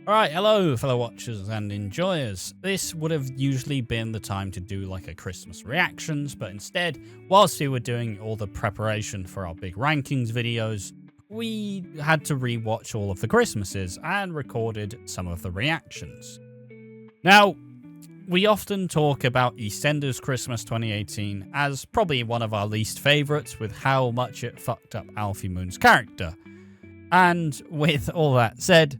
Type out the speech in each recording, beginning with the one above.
Alright, hello fellow watchers and enjoyers. This would have usually been the time to do like a Christmas reactions, but instead, whilst we were doing all the preparation for our big rankings videos, we had to rewatch all of the Christmases and recorded some of the reactions. Now, we often talk about EastEnders Christmas 2018 as probably one of our least favourites with how much it fucked up Alfie Moon's character. And with all that said,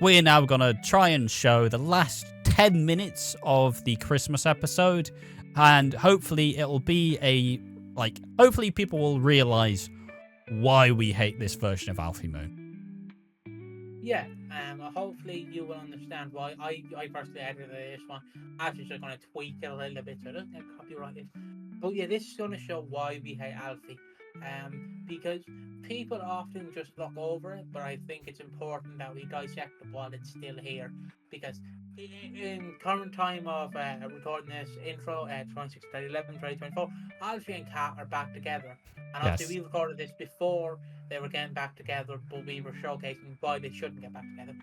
we're now going to try and show the last 10 minutes of the Christmas episode, and hopefully it'll be hopefully people will realise why we hate this version of Alfie Moon. Yeah, hopefully you will understand why I personally edited this one. Actually, just going to tweak it a little bit so it doesn't get copyrighted. But yeah, this is going to show why we hate Alfie. Because people often just look over it, but I think it's important that we dissect it while it's still here. Because in current time of recording this intro, 26/11/2024, Alfie and Kat are back together. And obviously we recorded this before they were getting back together, but we were showcasing why they shouldn't get back together.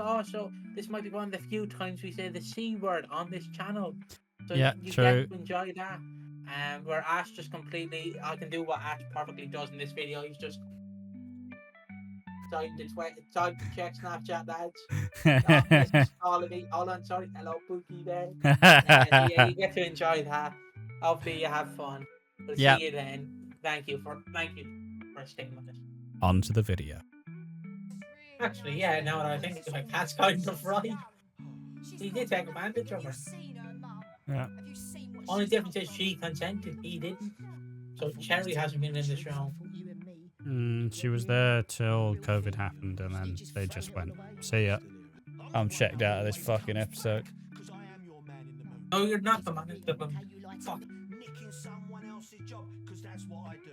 Also, this might be one of the few times we say the C word on this channel. So yeah, you true. get to enjoy that. Where Ash just completely, I can do what Ash perfectly does in this video. He's just time to check Snapchat, lads. All of me. Hold on, sorry. Hello, Pookie there. Yeah, you get to enjoy that. Hopefully you have fun. We'll see you then. Thank you for staying with us. On to the video. Actually, yeah, now that I think it's like Cat's kind of right. He did take advantage of her. Yeah. Only difference is she consented, he didn't. So Cherry hasn't been in the show. She was there till COVID happened, and then they just went, see ya. I'm checked out of this fucking episode. No, you're not the man in the moon. Fuck.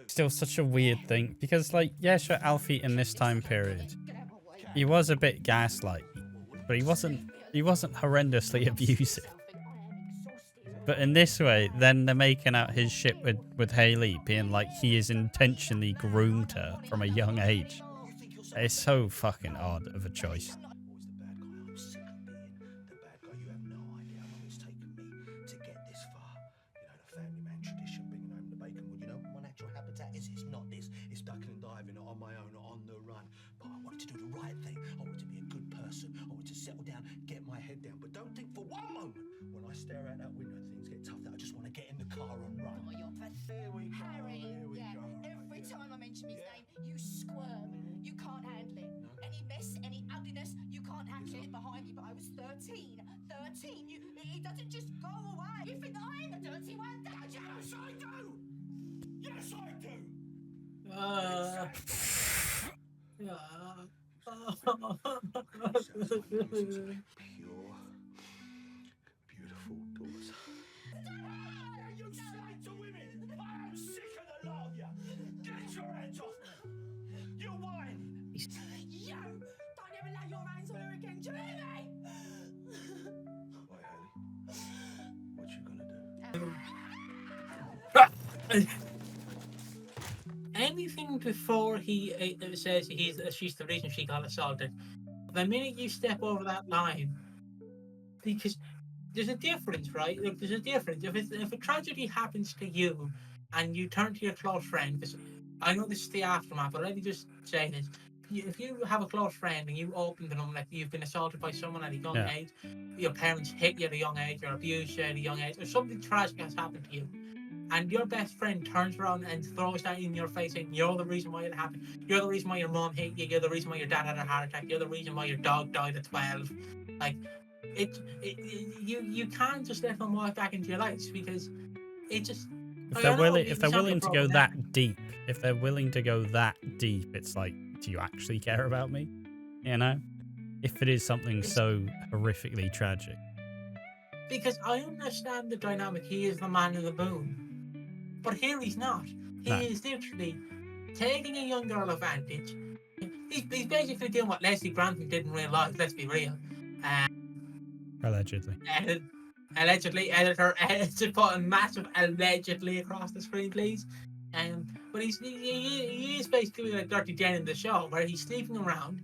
Still such a weird thing, because yeah, sure, Alfie in this time period, he was a bit gaslight, but he wasn't horrendously abusive. But in this way, then they're making out his shit with Hayley, being like he has intentionally groomed her from a young age. It's so fucking odd of a choice. It doesn't just go away. You think I'm a dirty one, don't you? Yes, I do. Yes, I do. Pure, beautiful daughter. You Slater women! I am sick of the lot of you. Get your hands off me. You whine. You don't ever lay your hands on her again. Do you hear me? What you gonna do? Anything before he says she's the reason she got assaulted, the minute you step over that line, because there's a difference, right? Like, there's a difference. If a tragedy happens to you and you turn to your close friend, because I know this is the aftermath, but let me just say this. If you have a close friend and you open to them like you've been assaulted by someone at a young age, your parents hit you at a young age, or abused you at a young age, or something tragic has happened to you, and your best friend turns around and throws that in your face saying you're the reason why it happened, you're the reason why your mom hit you, you're the reason why your dad had a heart attack, you're the reason why your dog died at 12, like you can't just let them walk back into your lives, because it just, if they're willing to go that deep, it's like, do you actually care about me? You know? If it is something so horrifically tragic. Because I understand the dynamic, he is the man in the moon. But here he's not. He is literally taking a young girl advantage. He's basically doing what Leslie Grantham did in real life, let's be real. Allegedly. Allegedly, editor, to put a massive allegedly across the screen, please. But he is basically like Dirty Jen in the show, where he's sleeping around.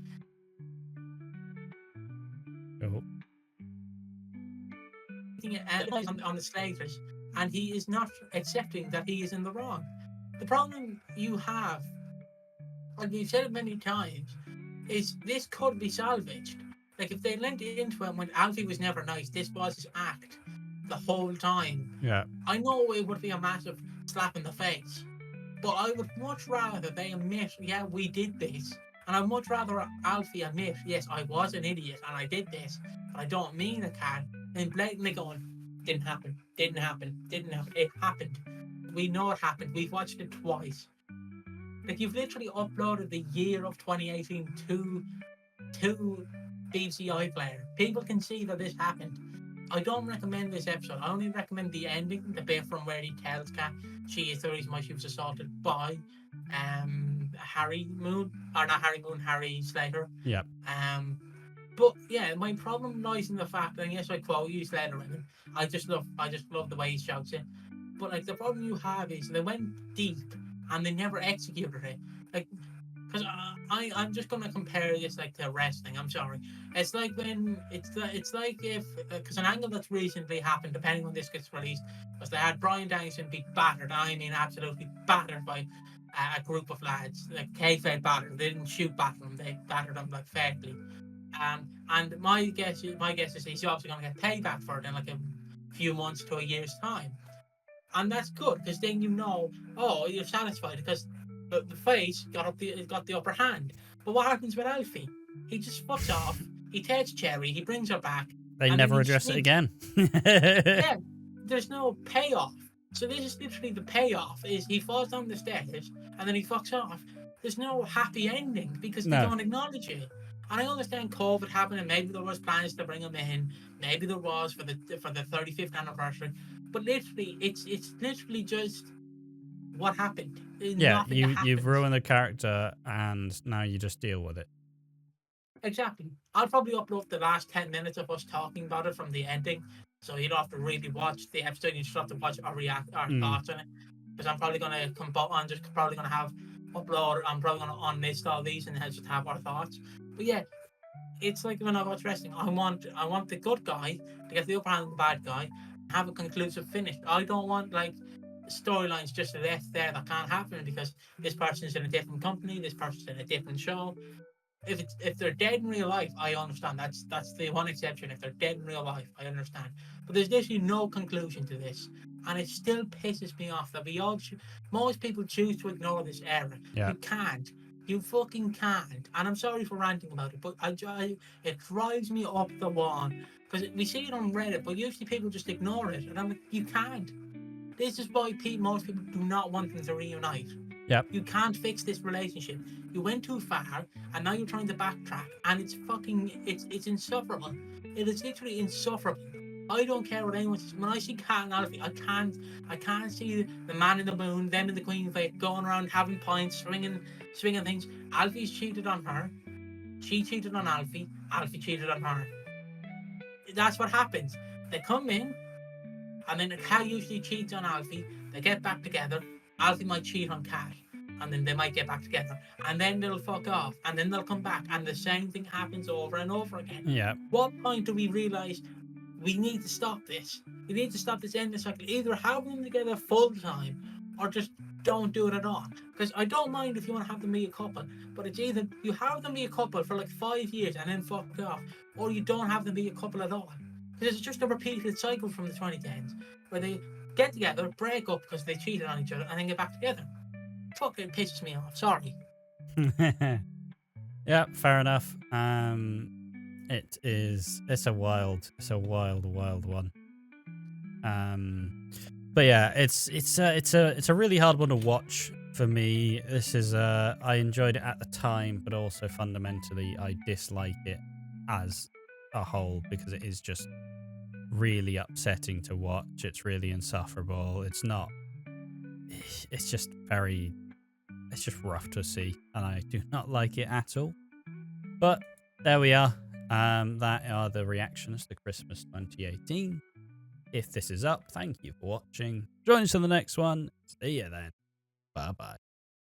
Oh. On the Slaters, and he is not accepting that he is in the wrong. The problem you have, and we've said it many times, is this could be salvaged. Like if they lent into it when Alfie was never nice, this was his act the whole time. Yeah. I know it would be a massive slap in the face, but I would much rather they admit, yeah, we did this. And I'd much rather Alfie admit, yes, I was an idiot and I did this, but I don't mean it can. And blatantly going, didn't happen, didn't happen, didn't happen. It happened. We know it happened. We've watched it twice. Like you've literally uploaded the year of 2018 to BBC iPlayer. People can see that this happened. I don't recommend this episode. I only recommend the ending, the bit from where he tells Kat she is the reason why she was assaulted by Harry Slater. Yeah. But yeah, my problem lies in the fact, and yes, I quote you, Slater. I just love the way he shouts it. But like the problem you have is they went deep and they never executed it. Like, because I'm just gonna compare this like to wrestling. I'm sorry. It's like when it's like if because an angle that's recently happened, depending when this gets released, was they had Bryan Danielson be battered. I mean, absolutely battered by a group of lads, like kayfabe battered. They didn't shoot batter him; they battered him like fairly. And my guess is he's obviously gonna get payback for it in like a few months to a year's time, and that's good because then you know, oh, you're satisfied because the face got the upper hand. But what happens with Alfie? He just fucks off. He takes Cherry. He brings her back. They never address it again. Yeah, there's no payoff. So this is literally the payoff: is he falls down the stairs and then he fucks off. There's no happy ending because they don't acknowledge it. And I understand COVID happened, and maybe there was plans to bring him in. Maybe there was for the 35th anniversary. But literally, it's literally just what happened. Yeah, you've ruined the character, and now you just deal with it. Exactly. I'll probably upload the last 10 minutes of us talking about it from the ending, so you don't have to really watch the episode. You just have to watch our thoughts on it. Because I'm probably gonna I'm probably gonna have upload. I'm probably gonna unlist all these and then just have our thoughts. But yeah, it's like when I watch wrestling, I want the good guy to get the upper hand of the bad guy, and have a conclusive finish. I don't want like storylines just left there that can't happen because this person's in a different company, this person's in a different show. If they're dead in real life, I understand. That's the one exception. If they're dead in real life, I understand. But there's literally no conclusion to this, and it still pisses me off that most people choose to ignore this era. Yeah. You can't. You fucking can't. And I'm sorry for ranting about it, but it drives me up the wall because we see it on Reddit, but usually people just ignore it, and I'm like, you can't. This is why most people do not want them to reunite. Yep. You can't fix this relationship. You went too far, and now you're trying to backtrack, and it's insufferable. It is literally insufferable. I don't care what anyone says. When I see Kat and Alfie, I can't see the man in the moon, them in the Queen Fate going around having pints, swinging things. Alfie's cheated on her. She cheated on Alfie. Alfie cheated on her. That's what happens. They come in, and then Kat usually cheats on Alfie. They get back together. Alfie might cheat on Kat, and then they might get back together, and then they'll fuck off, and then they'll come back, and the same thing happens over and over again. Yeah. What point do we realise we need to stop this? We need to stop this endless cycle. Either have them together full time, or just don't do it at all. Because I don't mind if you want to have them be a couple, but it's either you have them be a couple for like 5 years and then fuck off, or you don't have them be a couple at all. Because it's just a repeated cycle from the 2010s where they get together, break up because they cheated on each other, and then get back together. Fucking pisses me off. Sorry. Yeah, fair enough. It's a wild one. But yeah, it's a really hard one to watch for me. This is I enjoyed it at the time, but also fundamentally I dislike it as a whole because it is just really upsetting to watch. It's really insufferable. It's just rough to see, and I do not like it at all. But there we are. That are the reactions to Christmas 2018. If this is up, thank you for watching. Join us in the next one. See you then. Bye bye.